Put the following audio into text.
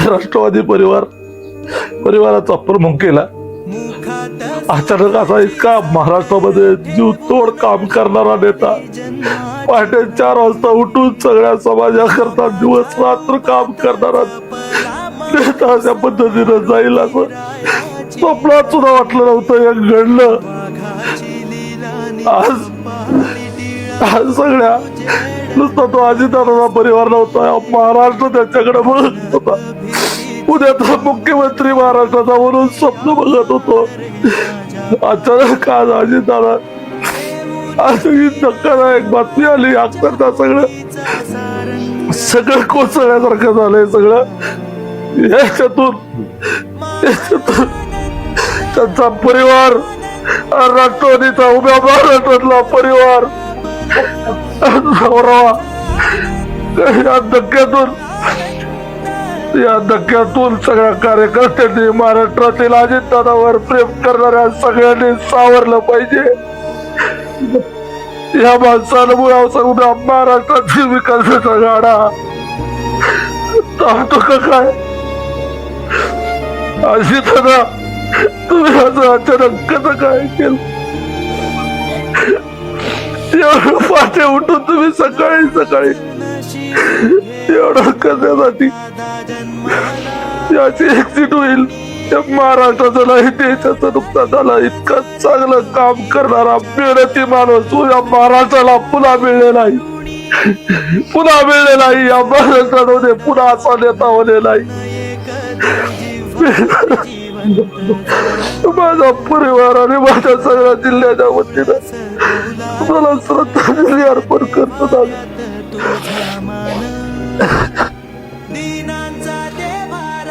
राष्ट्रवादी परिवाराचा प्रमुख केला. अचानक असा इतका महाराष्ट्रामध्ये जीव तोड काम करणारा नेता, पहाटे 4 वाजता उठून सगळ्या समाजाकरता दिवस रात्र काम करणारा नेता अशा पद्धतीनं जाईल असं स्वप्नात सुद्धा वाटलं नव्हतं. हे घडलं. आज सगळ्या नुसता तो अजितदादाचा परिवार नव्हता, महाराष्ट्र त्याच्याकडे बघत होता. उद्या तर मुख्यमंत्री महाराष्ट्राचा म्हणून स्वप्न बघत होतो. अचानक आज अजितदादा आज ही धक्कादायक बातमी आली. अक्षरशः सगळं कोसळण्यासारखं झालंय. सगळं याच्यातून त्यांचा परिवार, राष्ट्रवादीचा उभ्या महाराष्ट्रातला परिवार या धक्क्यातून सगळ्या कार्यकर्त्यांनी, महाराष्ट्रातील अजितदादावर प्रेम करणाऱ्या सगळ्यांनी सावरलं पाहिजे. या माणसानं उभ्या महाराष्ट्रातील विकासाचा गाडा थांबतो का काय? अजितदादा, तुम्ही असं अचानक कसं काय केलं? एवढं पहाटे उठून तुम्ही सकाळी एवढं कशासाठी? याची एक्झिट होईल. या महाराष्ट्राचं नाही, देशाचं नुकसान झालं. इतकं चांगलं काम करणारा मेहनती माणूस या महाराष्ट्राला पुन्हा मिळले नाही. या महाराष्ट्रामध्ये पुन्हा असा नेता होणे नाही. माझा परिवार आणि माझ्या सगळ्या जिल्ह्याच्या वतीनं तुम्हाला श्रद्धांजली अर्पण करतो.